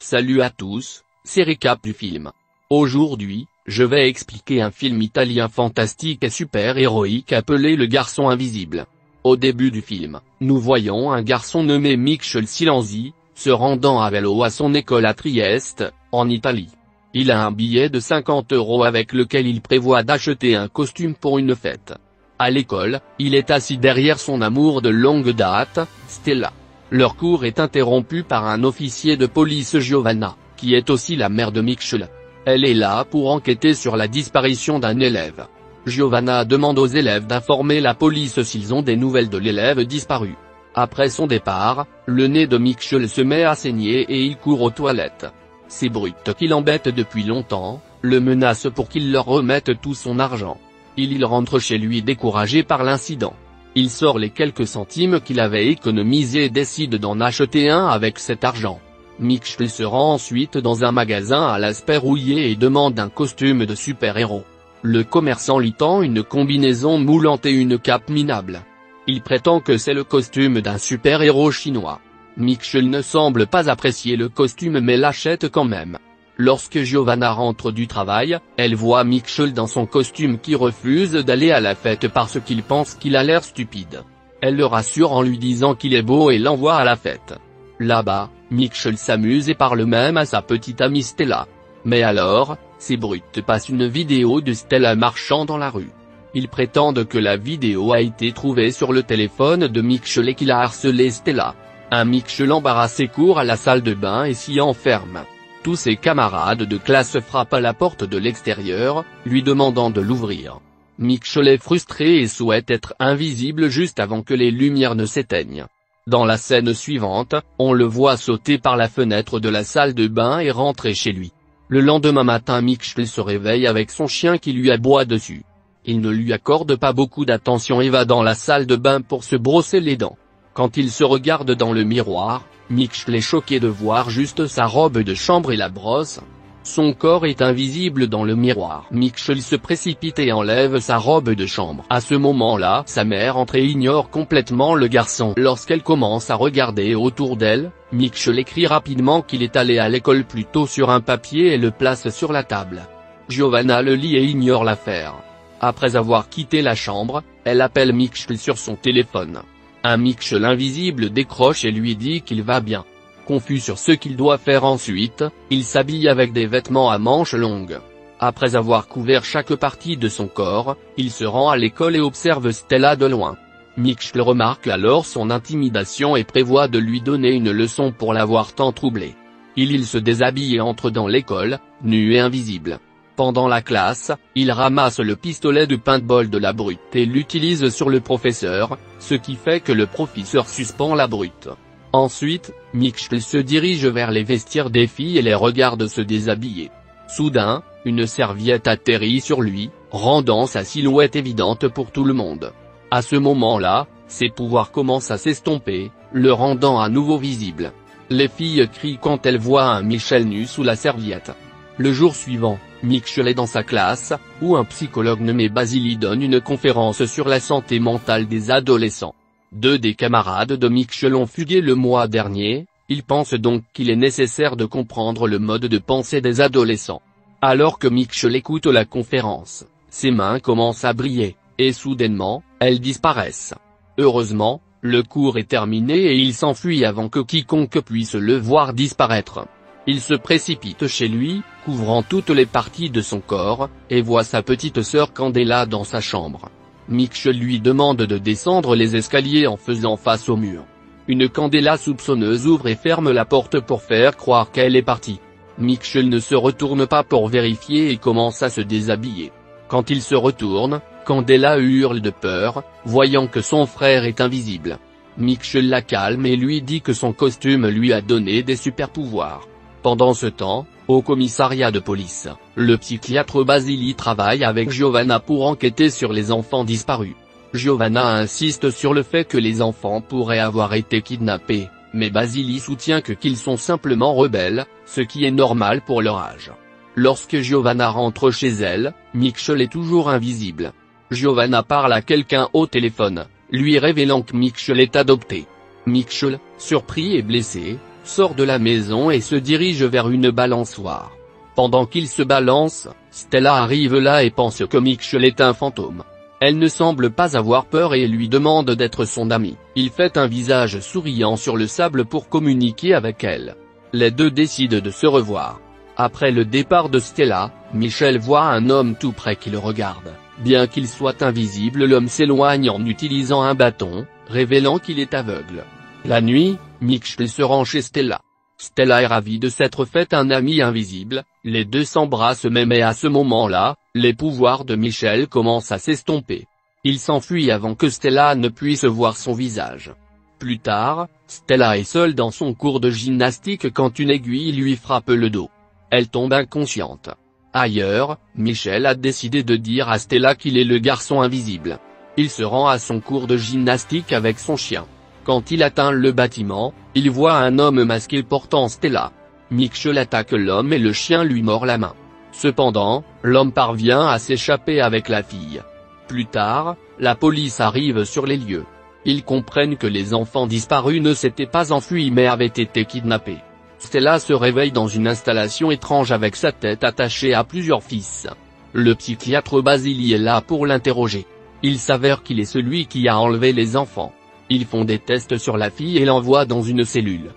Salut à tous, c'est récap du film. Aujourd'hui, je vais expliquer un film italien fantastique et super-héroïque appelé Le Garçon Invisible. Au début du film, nous voyons un garçon nommé Michel Silenzi, se rendant à vélo à son école à Trieste, en Italie. Il a un billet de 50 € avec lequel il prévoit d'acheter un costume pour une fête. À l'école, il est assis derrière son amour de longue date, Stella. Leur cours est interrompu par un officier de police, Giovanna, qui est aussi la mère de Michel. Elle est là pour enquêter sur la disparition d'un élève. Giovanna demande aux élèves d'informer la police s'ils ont des nouvelles de l'élève disparu. Après son départ, le nez de Michel se met à saigner et il court aux toilettes. Ces brutes qui l'embêtent depuis longtemps, le menacent pour qu'il leur remette tout son argent. Il rentre chez lui découragé par l'incident. Il sort les quelques centimes qu'il avait économisés et décide d'en acheter un avec cet argent. Michel se rend ensuite dans un magasin à l'aspect rouillé et demande un costume de super-héros. Le commerçant lui tend une combinaison moulante et une cape minable. Il prétend que c'est le costume d'un super-héros chinois. Michel ne semble pas apprécier le costume mais l'achète quand même. Lorsque Giovanna rentre du travail, elle voit Michel dans son costume qui refuse d'aller à la fête parce qu'il pense qu'il a l'air stupide. Elle le rassure en lui disant qu'il est beau et l'envoie à la fête. Là-bas, Michel s'amuse et parle même à sa petite amie Stella. Mais alors, ces brutes passent une vidéo de Stella marchant dans la rue. Ils prétendent que la vidéo a été trouvée sur le téléphone de Michel et qu'il a harcelé Stella. Un Michel embarrassé court à la salle de bain et s'y enferme. Tous ses camarades de classe frappent à la porte de l'extérieur, lui demandant de l'ouvrir. Michel est frustré et souhaite être invisible juste avant que les lumières ne s'éteignent. Dans la scène suivante, on le voit sauter par la fenêtre de la salle de bain et rentrer chez lui. Le lendemain matin, Michel se réveille avec son chien qui lui aboie dessus. Il ne lui accorde pas beaucoup d'attention et va dans la salle de bain pour se brosser les dents. Quand il se regarde dans le miroir, Michel est choqué de voir juste sa robe de chambre et la brosse. Son corps est invisible dans le miroir. Michel se précipite et enlève sa robe de chambre. À ce moment-là, sa mère entre et ignore complètement le garçon. Lorsqu'elle commence à regarder autour d'elle, Michel écrit rapidement qu'il est allé à l'école plus tôt sur un papier et le place sur la table. Giovanna le lit et ignore l'affaire. Après avoir quitté la chambre, elle appelle Michel sur son téléphone. Un Michel invisible décroche et lui dit qu'il va bien. Confus sur ce qu'il doit faire ensuite, il s'habille avec des vêtements à manches longues. Après avoir couvert chaque partie de son corps, il se rend à l'école et observe Stella de loin. Michel remarque alors son intimidation et prévoit de lui donner une leçon pour l'avoir tant troublé. Il se déshabille et entre dans l'école, nu et invisible. Pendant la classe, il ramasse le pistolet de paintball de la brute et l'utilise sur le professeur, ce qui fait que le professeur suspend la brute. Ensuite, Michel se dirige vers les vestiaires des filles et les regarde se déshabiller. Soudain, une serviette atterrit sur lui, rendant sa silhouette évidente pour tout le monde. À ce moment-là, ses pouvoirs commencent à s'estomper, le rendant à nouveau visible. Les filles crient quand elles voient un Michel nu sous la serviette. Le jour suivant, Michel est dans sa classe, où un psychologue nommé Basili donne une conférence sur la santé mentale des adolescents. Deux des camarades de Michel ont fugué le mois dernier, il pense donc qu'il est nécessaire de comprendre le mode de pensée des adolescents. Alors que Michel écoute la conférence, ses mains commencent à briller, et soudainement, elles disparaissent. Heureusement, le cours est terminé et il s'enfuit avant que quiconque puisse le voir disparaître. Il se précipite chez lui, couvrant toutes les parties de son corps, et voit sa petite sœur Candela dans sa chambre. Michel lui demande de descendre les escaliers en faisant face au mur. Une Candela soupçonneuse ouvre et ferme la porte pour faire croire qu'elle est partie. Michel ne se retourne pas pour vérifier et commence à se déshabiller. Quand il se retourne, Candela hurle de peur, voyant que son frère est invisible. Michel la calme et lui dit que son costume lui a donné des super-pouvoirs. Pendant ce temps, au commissariat de police, le psychiatre Basili travaille avec Giovanna pour enquêter sur les enfants disparus. Giovanna insiste sur le fait que les enfants pourraient avoir été kidnappés, mais Basili soutient qu'ils sont simplement rebelles, ce qui est normal pour leur âge. Lorsque Giovanna rentre chez elle, Michel est toujours invisible. Giovanna parle à quelqu'un au téléphone, lui révélant que Michel est adopté. Michel, surpris et blessé, sort de la maison et se dirige vers une balançoire. Pendant qu'il se balance, Stella arrive là et pense que Mitchell est un fantôme. Elle ne semble pas avoir peur et lui demande d'être son ami. Il fait un visage souriant sur le sable pour communiquer avec elle. Les deux décident de se revoir. Après le départ de Stella, Mitchell voit un homme tout près qui le regarde. Bien qu'il soit invisible, l'homme s'éloigne en utilisant un bâton, révélant qu'il est aveugle. La nuit, Mitchell se rend chez Stella. Stella est ravie de s'être faite un ami invisible, les deux s'embrassent même et à ce moment-là, les pouvoirs de Mitchell commencent à s'estomper. Il s'enfuit avant que Stella ne puisse voir son visage. Plus tard, Stella est seule dans son cours de gymnastique quand une aiguille lui frappe le dos. Elle tombe inconsciente. Ailleurs, Mitchell a décidé de dire à Stella qu'il est le garçon invisible. Il se rend à son cours de gymnastique avec son chien. Quand il atteint le bâtiment, il voit un homme masqué portant Stella. Mitchell attaque l'homme et le chien lui mord la main. Cependant, l'homme parvient à s'échapper avec la fille. Plus tard, la police arrive sur les lieux. Ils comprennent que les enfants disparus ne s'étaient pas enfuis mais avaient été kidnappés. Stella se réveille dans une installation étrange avec sa tête attachée à plusieurs fils. Le psychiatre Basili est là pour l'interroger. Il s'avère qu'il est celui qui a enlevé les enfants. Ils font des tests sur la fille et l'envoient dans une cellule.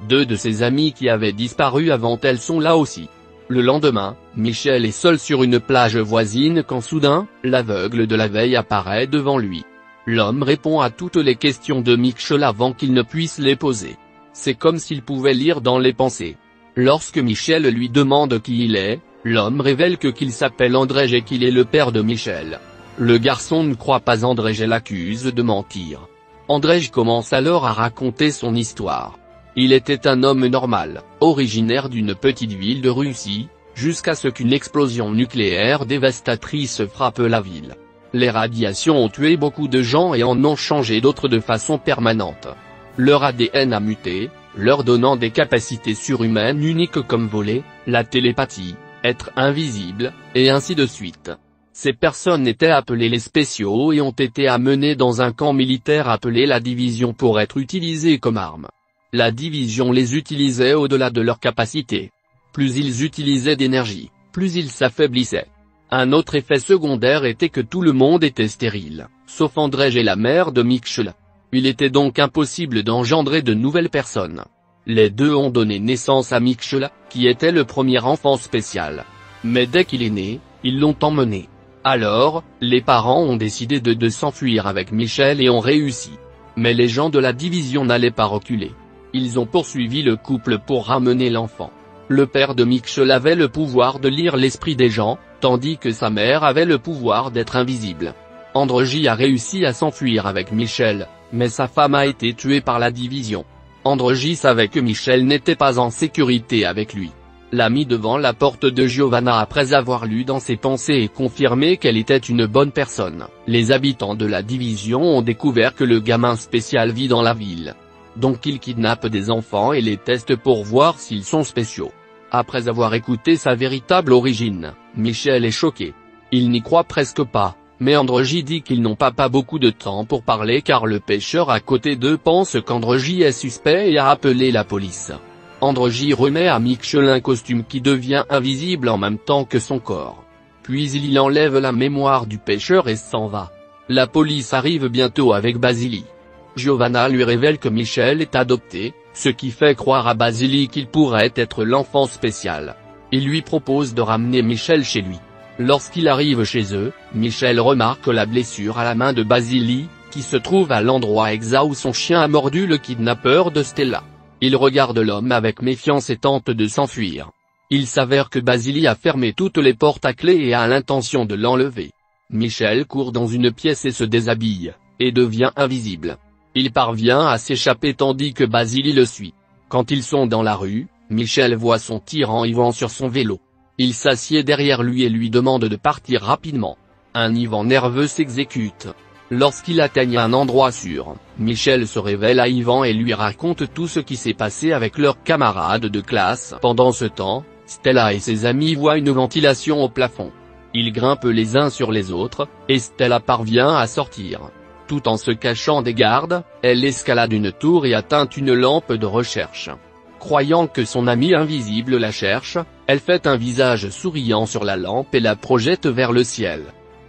Deux de ses amis qui avaient disparu avant elle sont là aussi. Le lendemain, Mitchell est seul sur une plage voisine quand soudain, l'aveugle de la veille apparaît devant lui. L'homme répond à toutes les questions de Mitchell avant qu'il ne puisse les poser. C'est comme s'il pouvait lire dans les pensées. Lorsque Mitchell lui demande qui il est, l'homme révèle qu'il s'appelle Andrzej et qu'il est le père de Mitchell. Le garçon ne croit pas Andrzej et l'accuse de mentir. Andrzej commence alors à raconter son histoire. Il était un homme normal, originaire d'une petite ville de Russie, jusqu'à ce qu'une explosion nucléaire dévastatrice frappe la ville. Les radiations ont tué beaucoup de gens et en ont changé d'autres de façon permanente. Leur ADN a muté, leur donnant des capacités surhumaines uniques comme voler, la télépathie, être invisible, et ainsi de suite. Ces personnes étaient appelées les spéciaux et ont été amenées dans un camp militaire appelé la division pour être utilisées comme armes. La division les utilisait au-delà de leur capacité. Plus ils utilisaient d'énergie, plus ils s'affaiblissaient. Un autre effet secondaire était que tout le monde était stérile, sauf Andrzej et la mère de Mitchell. Il était donc impossible d'engendrer de nouvelles personnes. Les deux ont donné naissance à Mitchell, qui était le premier enfant spécial. Mais dès qu'il est né, ils l'ont emmené. Alors, les parents ont décidé de s'enfuir avec Mitchell et ont réussi. Mais les gens de la division n'allaient pas reculer. Ils ont poursuivi le couple pour ramener l'enfant. Le père de Mitchell avait le pouvoir de lire l'esprit des gens, tandis que sa mère avait le pouvoir d'être invisible. Andrzej a réussi à s'enfuir avec Mitchell, mais sa femme a été tuée par la division. Andrzej savait que Mitchell n'était pas en sécurité avec lui. L'a mis devant la porte de Giovanna après avoir lu dans ses pensées et confirmé qu'elle était une bonne personne. Les habitants de la division ont découvert que le gamin spécial vit dans la ville. Donc ils kidnappent des enfants et les testent pour voir s'ils sont spéciaux. Après avoir écouté sa véritable origine, Mitchell est choqué. Il n'y croit presque pas, mais Andrzej dit qu'ils n'ont pas beaucoup de temps pour parler car le pêcheur à côté d'eux pense qu'Andrzej est suspect et a appelé la police. Andrzej remet à Mitchell un costume qui devient invisible en même temps que son corps. Puis il enlève la mémoire du pêcheur et s'en va. La police arrive bientôt avec Basili. Giovanna lui révèle que Mitchell est adopté, ce qui fait croire à Basili qu'il pourrait être l'enfant spécial. Il lui propose de ramener Mitchell chez lui. Lorsqu'il arrive chez eux, Mitchell remarque la blessure à la main de Basili, qui se trouve à l'endroit exact où son chien a mordu le kidnappeur de Stella. Il regarde l'homme avec méfiance et tente de s'enfuir. Il s'avère que Basili a fermé toutes les portes à clé et a l'intention de l'enlever. Mitchell court dans une pièce et se déshabille, et devient invisible. Il parvient à s'échapper tandis que Basili le suit. Quand ils sont dans la rue, Mitchell voit son tyran Ivan sur son vélo. Il s'assied derrière lui et lui demande de partir rapidement. Un Ivan nerveux s'exécute. Lorsqu'il atteigne un endroit sûr, Mitchell se révèle à Ivan et lui raconte tout ce qui s'est passé avec leurs camarades de classe. Pendant ce temps, Stella et ses amis voient une ventilation au plafond. Ils grimpent les uns sur les autres, et Stella parvient à sortir. Tout en se cachant des gardes, elle escalade une tour et atteint une lampe de recherche. Croyant que son ami invisible la cherche, elle fait un visage souriant sur la lampe et la projette vers le ciel.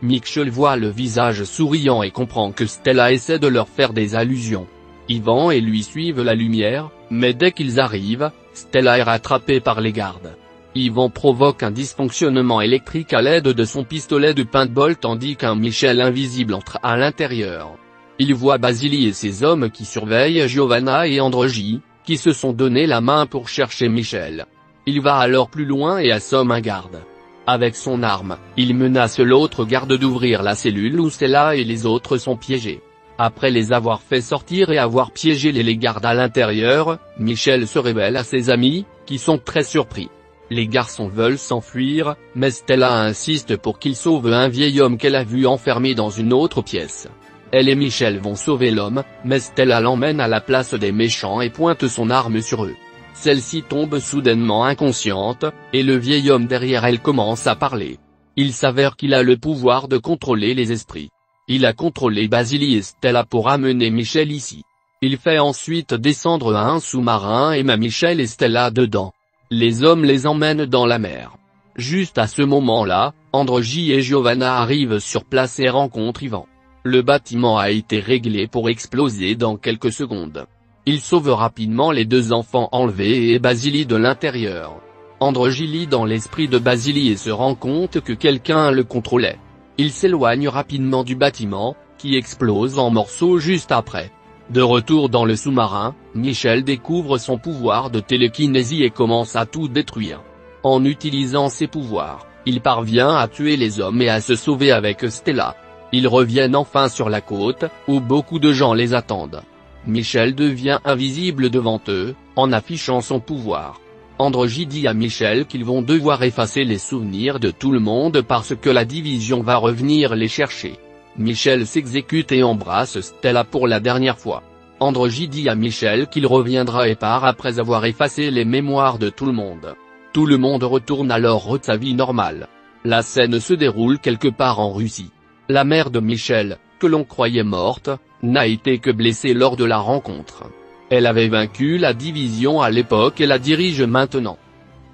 Michel voit le visage souriant et comprend que Stella essaie de leur faire des allusions. Ivan et lui suivent la lumière, mais dès qu'ils arrivent, Stella est rattrapée par les gardes. Ivan provoque un dysfonctionnement électrique à l'aide de son pistolet de paintball tandis qu'un Michel invisible entre à l'intérieur. Il voit Basili et ses hommes qui surveillent Giovanna et Androgy, qui se sont donné la main pour chercher Michel. Il va alors plus loin et assomme un garde. Avec son arme, il menace l'autre garde d'ouvrir la cellule où Stella et les autres sont piégés. Après les avoir fait sortir et avoir piégé les gardes à l'intérieur, Michel se révèle à ses amis, qui sont très surpris. Les garçons veulent s'enfuir, mais Stella insiste pour qu'ils sauvent un vieil homme qu'elle a vu enfermé dans une autre pièce. Elle et Michel vont sauver l'homme, mais Stella l'emmène à la place des méchants et pointe son arme sur eux. Celle-ci tombe soudainement inconsciente, et le vieil homme derrière elle commence à parler. Il s'avère qu'il a le pouvoir de contrôler les esprits. Il a contrôlé Basili et Stella pour amener Michel ici. Il fait ensuite descendre un sous-marin et met Michel et Stella dedans. Les hommes les emmènent dans la mer. Juste à ce moment-là, Androgy et Giovanna arrivent sur place et rencontrent Ivan. Le bâtiment a été réglé pour exploser dans quelques secondes. Ils sauvent rapidement les deux enfants enlevés et Basili de l'intérieur. Androgy lit dans l'esprit de Basili et se rend compte que quelqu'un le contrôlait. Il s'éloigne rapidement du bâtiment, qui explose en morceaux juste après. De retour dans le sous-marin, Michel découvre son pouvoir de télékinésie et commence à tout détruire. En utilisant ses pouvoirs, il parvient à tuer les hommes et à se sauver avec Stella. Ils reviennent enfin sur la côte, où beaucoup de gens les attendent. Michel devient invisible devant eux, en affichant son pouvoir. Androgy dit à Michel qu'ils vont devoir effacer les souvenirs de tout le monde parce que la division va revenir les chercher. Michel s'exécute et embrasse Stella pour la dernière fois. Androgy dit à Michel qu'il reviendra et part après avoir effacé les mémoires de tout le monde. Tout le monde retourne alors à sa vie normale. La scène se déroule quelque part en Russie. La mère de Michel, que l'on croyait morte, n'a été que blessée lors de la rencontre. Elle avait vaincu la division à l'époque et la dirige maintenant.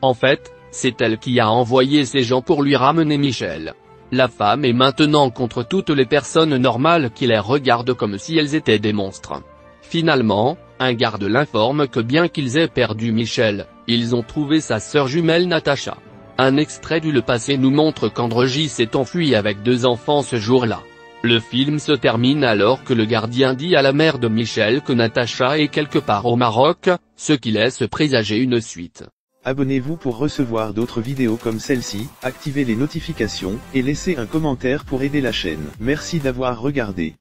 En fait, c'est elle qui a envoyé ces gens pour lui ramener Michel. La femme est maintenant contre toutes les personnes normales qui les regardent comme si elles étaient des monstres. Finalement, un garde l'informe que bien qu'ils aient perdu Michel, ils ont trouvé sa sœur jumelle Natacha. Un extrait du le passé nous montre qu'Androgy s'est enfui avec deux enfants ce jour-là. Le film se termine alors que le gardien dit à la mère de Michel que Natacha est quelque part au Maroc, ce qui laisse présager une suite. Abonnez-vous pour recevoir d'autres vidéos comme celle-ci, activez les notifications, et laissez un commentaire pour aider la chaîne. Merci d'avoir regardé.